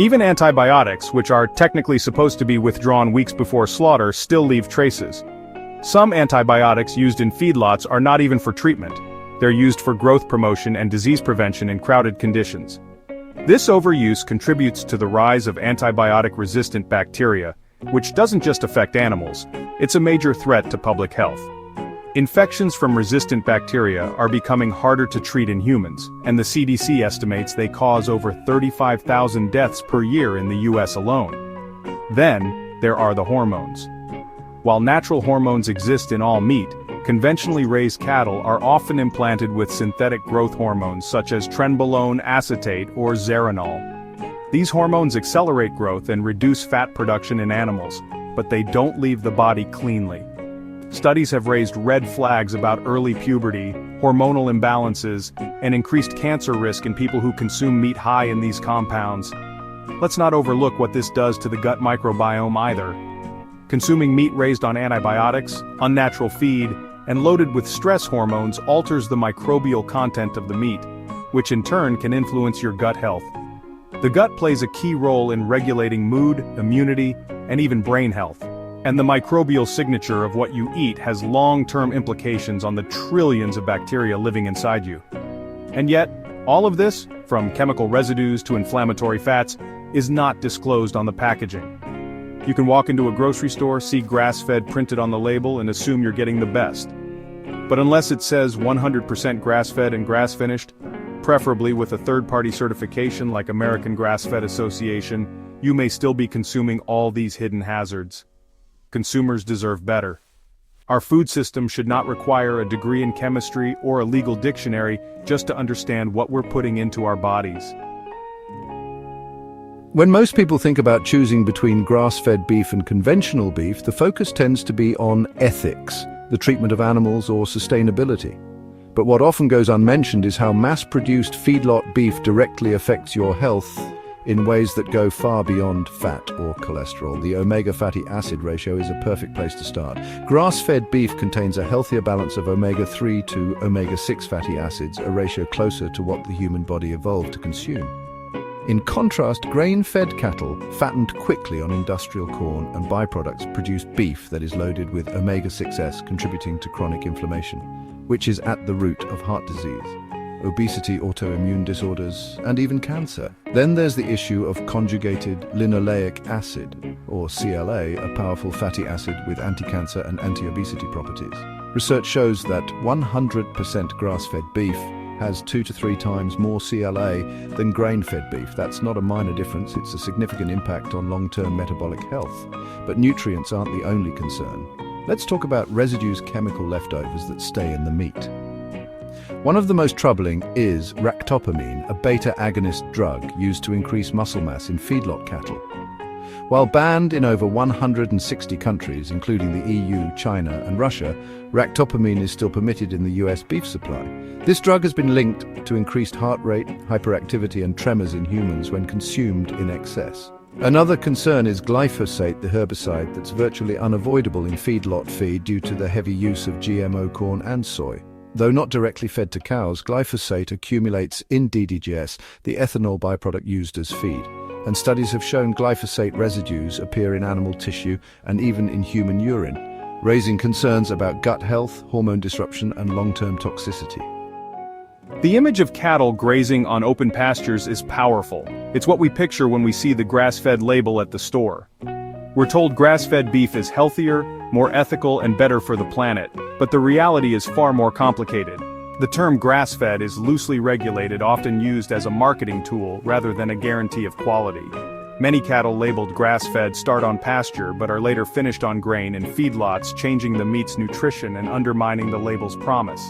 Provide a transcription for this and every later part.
Even antibiotics, which are technically supposed to be withdrawn weeks before slaughter, still leave traces. Some antibiotics used in feedlots are not even for treatment. They're used for growth promotion and disease prevention in crowded conditions. This overuse contributes to the rise of antibiotic-resistant bacteria, which doesn't just affect animals, it's a major threat to public health. Infections from resistant bacteria are becoming harder to treat in humans, and the CDC estimates they cause over 35,000 deaths per year in the US alone. Then, there are the hormones. While natural hormones exist in all meat, conventionally raised cattle are often implanted with synthetic growth hormones such as trenbolone acetate or zeranol. These hormones accelerate growth and reduce fat production in animals, but they don't leave the body cleanly. Studies have raised red flags about early puberty, hormonal imbalances, and increased cancer risk in people who consume meat high in these compounds. Let's not overlook what this does to the gut microbiome either. Consuming meat raised on antibiotics, unnatural feed, and loaded with stress hormones alters the microbial content of the meat, which in turn can influence your gut health. The gut plays a key role in regulating mood, immunity, and even brain health. And the microbial signature of what you eat has long-term implications on the trillions of bacteria living inside you. And yet, all of this, from chemical residues to inflammatory fats, is not disclosed on the packaging. You can walk into a grocery store, see grass-fed printed on the label, and assume you're getting the best. But unless it says 100% grass-fed and grass-finished, preferably with a third-party certification like American Grass-Fed Association, you may still be consuming all these hidden hazards. Consumers deserve better. Our food system should not require a degree in chemistry or a legal dictionary just to understand what we're putting into our bodies. When most people think about choosing between grass-fed beef and conventional beef, the focus tends to be on ethics, the treatment of animals, or sustainability. But what often goes unmentioned is how mass-produced feedlot beef directly affects your health in ways that go far beyond fat or cholesterol. The omega fatty acid ratio is a perfect place to start. Grass-fed beef contains a healthier balance of omega-3 to omega-6 fatty acids, a ratio closer to what the human body evolved to consume. In contrast, grain-fed cattle, fattened quickly on industrial corn and byproducts, produce beef that is loaded with omega-6s, contributing to chronic inflammation, which is at the root of heart disease, obesity, autoimmune disorders, and even cancer. Then there's the issue of conjugated linoleic acid, or CLA, a powerful fatty acid with anti-cancer and anti-obesity properties. Research shows that 100% grass-fed beef has 2 to 3 times more CLA than grain-fed beef. That's not a minor difference, it's a significant impact on long-term metabolic health. But nutrients aren't the only concern. Let's talk about residues, chemical leftovers that stay in the meat. One of the most troubling is ractopamine, a beta-agonist drug used to increase muscle mass in feedlot cattle. While banned in over 160 countries, including the EU, China, and Russia, ractopamine is still permitted in the US beef supply. This drug has been linked to increased heart rate, hyperactivity, and tremors in humans when consumed in excess. Another concern is glyphosate, the herbicide that's virtually unavoidable in feedlot feed due to the heavy use of GMO corn and soy. Though not directly fed to cows, glyphosate accumulates in DDGS, the ethanol byproduct used as feed. And studies have shown glyphosate residues appear in animal tissue and even in human urine, raising concerns about gut health, hormone disruption, and long-term toxicity. The image of cattle grazing on open pastures is powerful. It's what we picture when we see the grass-fed label at the store. We're told grass-fed beef is healthier, more ethical, and better for the planet, but the reality is far more complicated. The term grass-fed is loosely regulated, often used as a marketing tool rather than a guarantee of quality. Many cattle labeled grass-fed start on pasture but are later finished on grain in feedlots, changing the meat's nutrition and undermining the label's promise.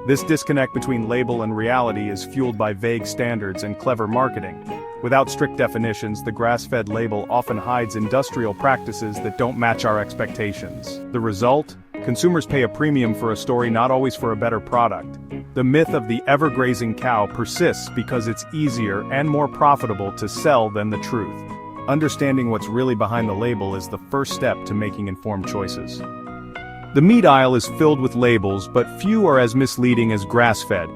This disconnect between label and reality is fueled by vague standards and clever marketing. Without strict definitions, the grass-fed label often hides industrial practices that don't match our expectations. The result? Consumers pay a premium for a story, not always for a better product. The myth of the ever-grazing cow persists because it's easier and more profitable to sell than the truth. Understanding what's really behind the label is the first step to making informed choices. The meat aisle is filled with labels, but few are as misleading as grass-fed.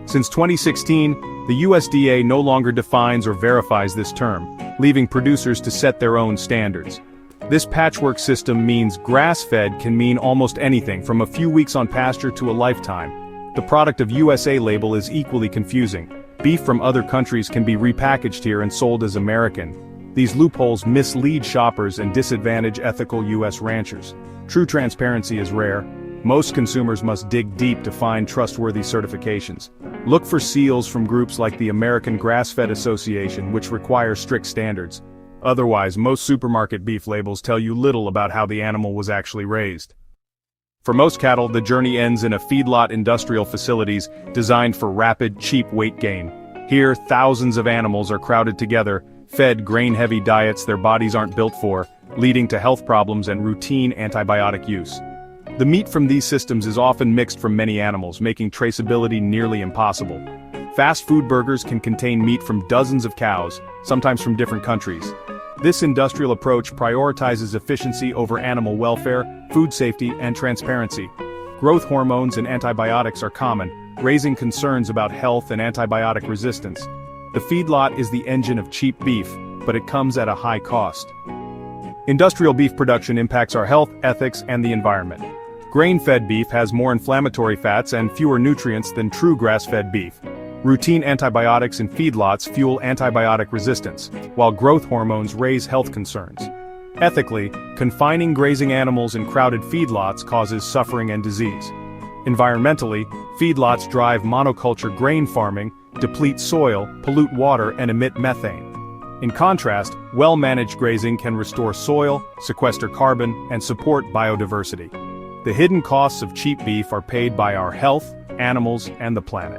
Since 2016, the USDA no longer defines or verifies this term, leaving producers to set their own standards. This patchwork system means grass-fed can mean almost anything from a few weeks on pasture to a lifetime. The product of USA label is equally confusing. Beef from other countries can be repackaged here and sold as American. These loopholes mislead shoppers and disadvantage ethical US ranchers. True transparency is rare. Most consumers must dig deep to find trustworthy certifications. Look for seals from groups like the American Grass-Fed Association, which require strict standards. Otherwise, most supermarket beef labels tell you little about how the animal was actually raised. For most cattle, the journey ends in a feedlot industrial facilities designed for rapid, cheap weight gain. Here, thousands of animals are crowded together, fed grain-heavy diets their bodies aren't built for, leading to health problems and routine antibiotic use. The meat from these systems is often mixed from many animals, making traceability nearly impossible. Fast food burgers can contain meat from dozens of cows, sometimes from different countries. This industrial approach prioritizes efficiency over animal welfare, food safety, and transparency. Growth hormones and antibiotics are common, raising concerns about health and antibiotic resistance. The feedlot is the engine of cheap beef, but it comes at a high cost. Industrial beef production impacts our health, ethics, and the environment. Grain-fed beef has more inflammatory fats and fewer nutrients than true grass-fed beef. Routine antibiotics in feedlots fuel antibiotic resistance, while growth hormones raise health concerns. Ethically, confining grazing animals in crowded feedlots causes suffering and disease. Environmentally, feedlots drive monoculture grain farming, deplete soil, pollute water, and emit methane. In contrast, well-managed grazing can restore soil, sequester carbon, and support biodiversity. The hidden costs of cheap beef are paid by our health, animals, and the planet.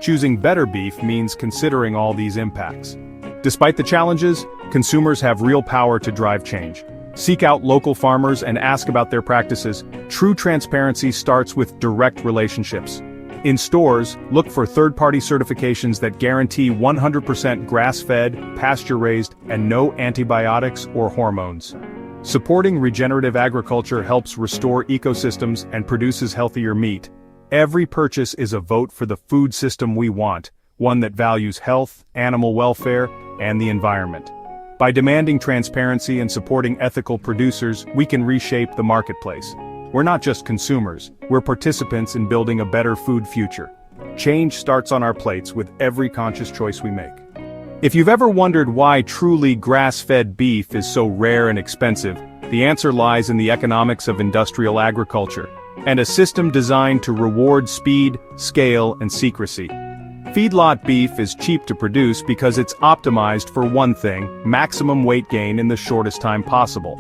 Choosing better beef means considering all these impacts. Despite the challenges, consumers have real power to drive change. Seek out local farmers and ask about their practices. True transparency starts with direct relationships. In stores, look for third-party certifications that guarantee 100% grass-fed, pasture-raised, and no antibiotics or hormones. Supporting regenerative agriculture helps restore ecosystems and produces healthier meat. Every purchase is a vote for the food system we want, one that values health, animal welfare, and the environment. By demanding transparency and supporting ethical producers, we can reshape the marketplace. We're not just consumers, we're participants in building a better food future. Change starts on our plates with every conscious choice we make. If you've ever wondered why truly grass-fed beef is so rare and expensive, the answer lies in the economics of industrial agriculture, and a system designed to reward speed, scale, and secrecy. Feedlot beef is cheap to produce because it's optimized for one thing: maximum weight gain in the shortest time possible.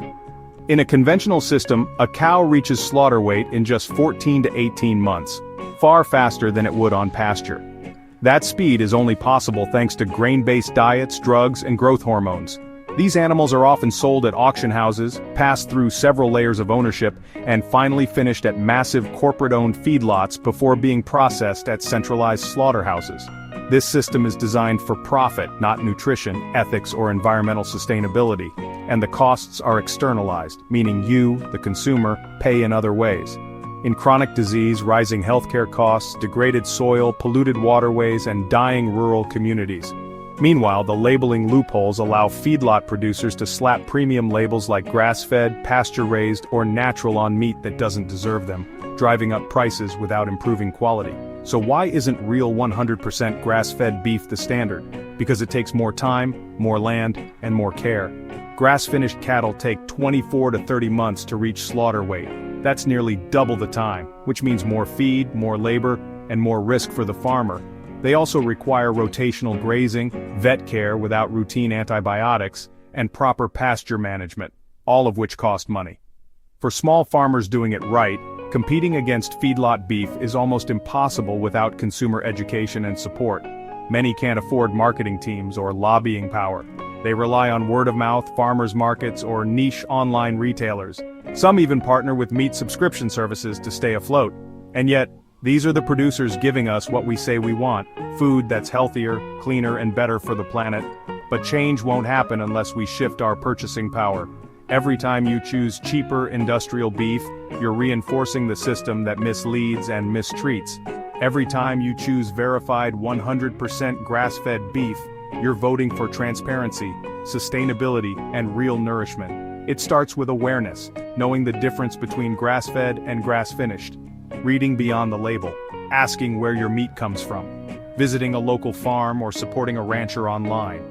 In a conventional system, a cow reaches slaughter weight in just 14 to 18 months, far faster than it would on pasture. That speed is only possible thanks to grain-based diets, drugs, and growth hormones. These animals are often sold at auction houses, passed through several layers of ownership, and finally finished at massive corporate-owned feedlots before being processed at centralized slaughterhouses. This system is designed for profit, not nutrition, ethics, or environmental sustainability, and the costs are externalized, meaning you, the consumer, pay in other ways. In chronic disease, rising healthcare costs, degraded soil, polluted waterways, and dying rural communities. Meanwhile, the labeling loopholes allow feedlot producers to slap premium labels like grass-fed, pasture-raised, or natural on meat that doesn't deserve them, driving up prices without improving quality. So why isn't real 100% grass-fed beef the standard? Because it takes more time, more land, and more care. Grass-finished cattle take 24 to 30 months to reach slaughter weight. That's nearly double the time, which means more feed, more labor, and more risk for the farmer. They also require rotational grazing, vet care without routine antibiotics, and proper pasture management, all of which cost money. For small farmers doing it right, competing against feedlot beef is almost impossible without consumer education and support. Many can't afford marketing teams or lobbying power. They rely on word-of-mouth, farmers markets, or niche online retailers. Some even partner with meat subscription services to stay afloat. And yet, these are the producers giving us what we say we want: food that's healthier, cleaner, and better for the planet. But change won't happen unless we shift our purchasing power. Every time you choose cheaper industrial beef, you're reinforcing the system that misleads and mistreats. Every time you choose verified 100% grass-fed beef, you're voting for transparency, sustainability, and real nourishment. It starts with awareness, knowing the difference between grass-fed and grass-finished, reading beyond the label, asking where your meat comes from, visiting a local farm or supporting a rancher online.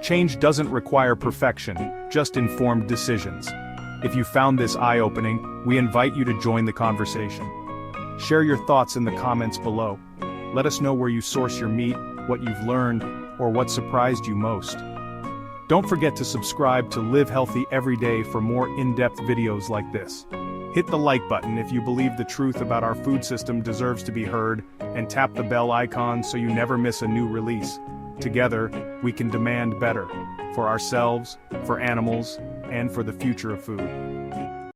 Change doesn't require perfection, just informed decisions. If you found this eye-opening, we invite you to join the conversation. Share your thoughts in the comments below. Let us know where you source your meat, what you've learned, or what surprised you most. Don't forget to subscribe to Live Healthy Every Day for more in-depth videos like this. Hit the like button if you believe the truth about our food system deserves to be heard, and tap the bell icon so you never miss a new release. Together, we can demand better, for ourselves, for animals, and for the future of food.